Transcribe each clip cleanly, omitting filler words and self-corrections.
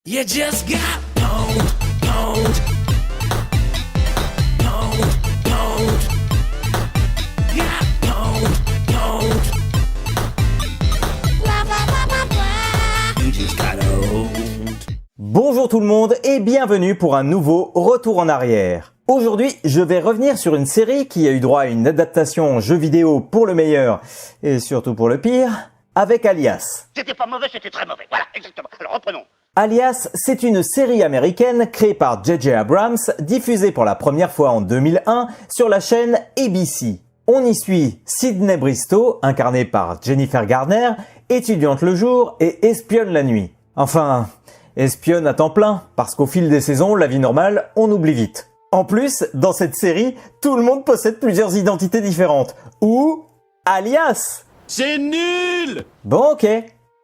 You just got pwned, pwned, pwned, pwned. Got pwned, pwned. Blah, blah, blah, blah, blah. You just got owned. Bonjour tout le monde et bienvenue pour un nouveau Retour en arrière. Aujourd'hui, je vais revenir sur une série qui a eu droit à une adaptation en jeu vidéo pour le meilleur et surtout pour le pire, avec Alias. C'était pas mauvais, c'était très mauvais. Voilà, exactement. Alors reprenons. Alias, c'est une série américaine créée par J.J. Abrams, diffusée pour la première fois en 2001 sur la chaîne ABC. On y suit Sydney Bristow, incarnée par Jennifer Garner, étudiante le jour et espionne la nuit. Enfin, espionne à temps plein, parce qu'au fil des saisons, la vie normale, on oublie vite. En plus, dans cette série, tout le monde possède plusieurs identités différentes. Ou alias. C'est nul! Bon ok,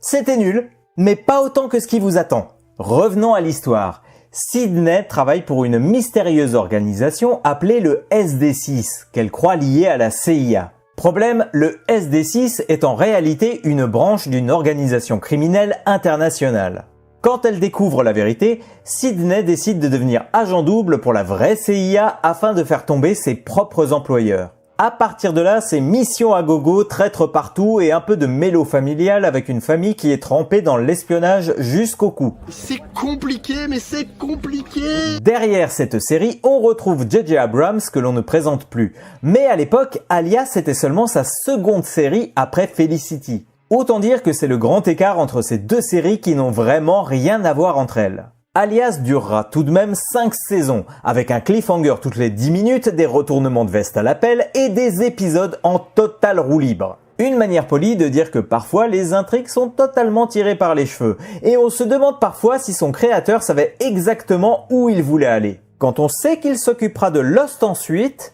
c'était nul, mais pas autant que ce qui vous attend. Revenons à l'histoire. Sydney travaille pour une mystérieuse organisation appelée le SD6, qu'elle croit liée à la CIA. Problème, le SD6 est en réalité une branche d'une organisation criminelle internationale. Quand elle découvre la vérité, Sydney décide de devenir agent double pour la vraie CIA afin de faire tomber ses propres employeurs. À partir de là, c'est mission à gogo, traître partout et un peu de mélo familial avec une famille qui est trempée dans l'espionnage jusqu'au cou. C'est compliqué, mais c'est compliqué. Derrière cette série, on retrouve J.J. Abrams que l'on ne présente plus. Mais à l'époque, Alias était seulement sa seconde série après Felicity. Autant dire que c'est le grand écart entre ces deux séries qui n'ont vraiment rien à voir entre elles. Alias durera tout de même 5 saisons, avec un cliffhanger toutes les 10 minutes, des retournements de veste à l'appel et des épisodes en totale roue libre. Une manière polie de dire que parfois les intrigues sont totalement tirées par les cheveux, et on se demande parfois si son créateur savait exactement où il voulait aller. Quand on sait qu'il s'occupera de Lost ensuite,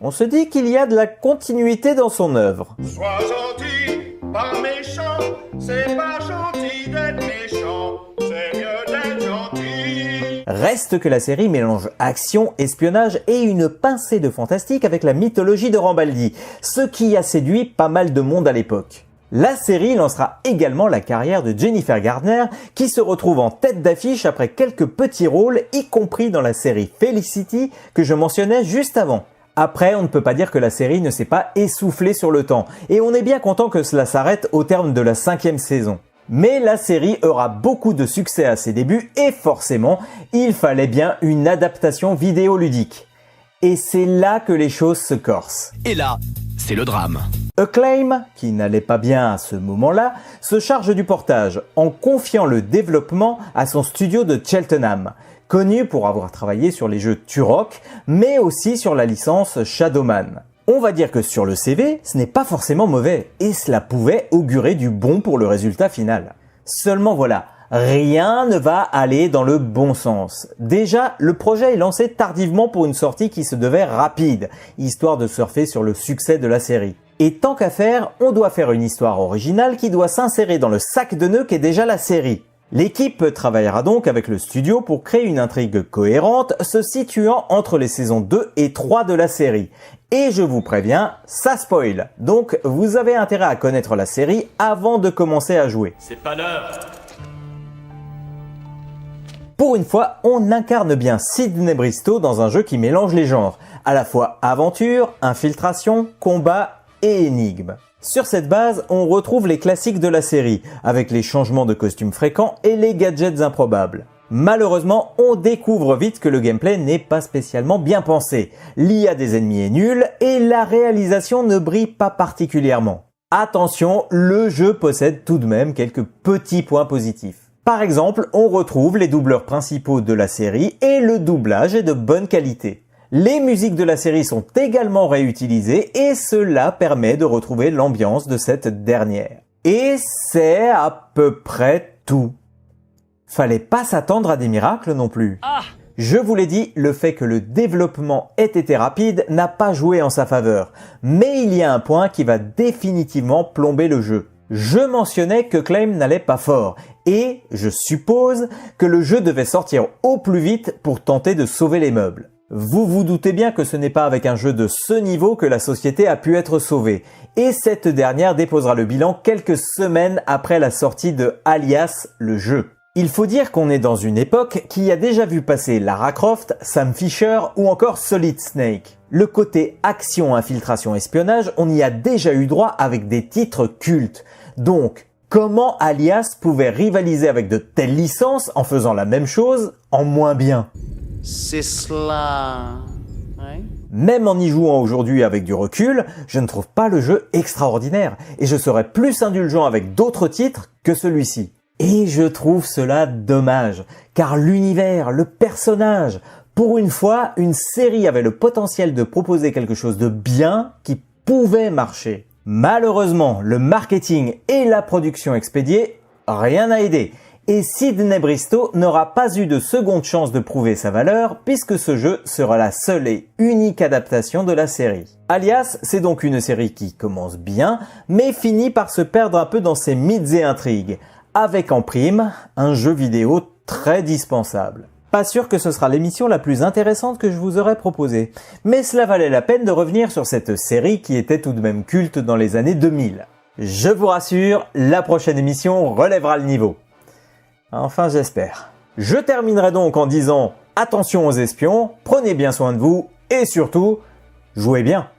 on se dit qu'il y a de la continuité dans son œuvre. Sois gentil, pas méchant, c'est pas gentil d'être méchant, c'est mieux d'être gentil. Reste que la série mélange action, espionnage et une pincée de fantastique avec la mythologie de Rambaldi, ce qui a séduit pas mal de monde à l'époque. La série lancera également la carrière de Jennifer Garner, qui se retrouve en tête d'affiche après quelques petits rôles, y compris dans la série Felicity que je mentionnais juste avant. Après, on ne peut pas dire que la série ne s'est pas essoufflée sur le temps, et on est bien content que cela s'arrête au terme de la 5e saison. Mais la série aura beaucoup de succès à ses débuts, et forcément, il fallait bien une adaptation vidéoludique. Et c'est là que les choses se corsent. Et là, c'est le drame. Acclaim, qui n'allait pas bien à ce moment-là, se charge du portage, en confiant le développement à son studio de Cheltenham, connu pour avoir travaillé sur les jeux Turok, mais aussi sur la licence Shadowman. On va dire que sur le CV, ce n'est pas forcément mauvais, et cela pouvait augurer du bon pour le résultat final. Seulement voilà, rien ne va aller dans le bon sens. Déjà, le projet est lancé tardivement pour une sortie qui se devait rapide, histoire de surfer sur le succès de la série. Et tant qu'à faire, on doit faire une histoire originale qui doit s'insérer dans le sac de nœuds qu'est déjà la série. L'équipe travaillera donc avec le studio pour créer une intrigue cohérente se situant entre les saisons 2 et 3 de la série. Et je vous préviens, ça spoil. Donc vous avez intérêt à connaître la série avant de commencer à jouer. C'est pas l'heure. Pour une fois, on incarne bien Sydney Bristow dans un jeu qui mélange les genres, à la fois aventure, infiltration, combat et énigme. Sur cette base, on retrouve les classiques de la série, avec les changements de costumes fréquents et les gadgets improbables. Malheureusement, on découvre vite que le gameplay n'est pas spécialement bien pensé. L'IA des ennemis est nulle et la réalisation ne brille pas particulièrement. Attention, le jeu possède tout de même quelques petits points positifs. Par exemple, on retrouve les doubleurs principaux de la série et le doublage est de bonne qualité. Les musiques de la série sont également réutilisées et cela permet de retrouver l'ambiance de cette dernière. Et c'est à peu près tout. Fallait pas s'attendre à des miracles non plus. Je vous l'ai dit, le fait que le développement ait été rapide n'a pas joué en sa faveur. Mais il y a un point qui va définitivement plomber le jeu. Je mentionnais que Acclaim n'allait pas fort, et je suppose que le jeu devait sortir au plus vite pour tenter de sauver les meubles. Vous vous doutez bien que ce n'est pas avec un jeu de ce niveau que la société a pu être sauvée, et cette dernière déposera le bilan quelques semaines après la sortie de Alias, le jeu. Il faut dire qu'on est dans une époque qui a déjà vu passer Lara Croft, Sam Fisher ou encore Solid Snake. Le côté action, infiltration, espionnage, on y a déjà eu droit avec des titres cultes. Donc, comment Alias pouvait rivaliser avec de telles licences en faisant la même chose en moins bien? C'est cela. Ouais. Même en y jouant aujourd'hui avec du recul, je ne trouve pas le jeu extraordinaire et je serais plus indulgent avec d'autres titres que celui-ci. Et je trouve cela dommage, car l'univers, le personnage, pour une fois, une série avait le potentiel de proposer quelque chose de bien qui pouvait marcher. Malheureusement, le marketing et la production expédiée, rien n'a aidé. Et Sydney Bristow n'aura pas eu de seconde chance de prouver sa valeur puisque ce jeu sera la seule et unique adaptation de la série. Alias, c'est donc une série qui commence bien, mais finit par se perdre un peu dans ses mythes et intrigues, avec en prime un jeu vidéo très dispensable. Pas sûr que ce sera l'émission la plus intéressante que je vous aurais proposée, mais cela valait la peine de revenir sur cette série qui était tout de même culte dans les années 2000. Je vous rassure, la prochaine émission relèvera le niveau. Enfin, j'espère. Je terminerai donc en disant attention aux espions, prenez bien soin de vous et surtout, jouez bien.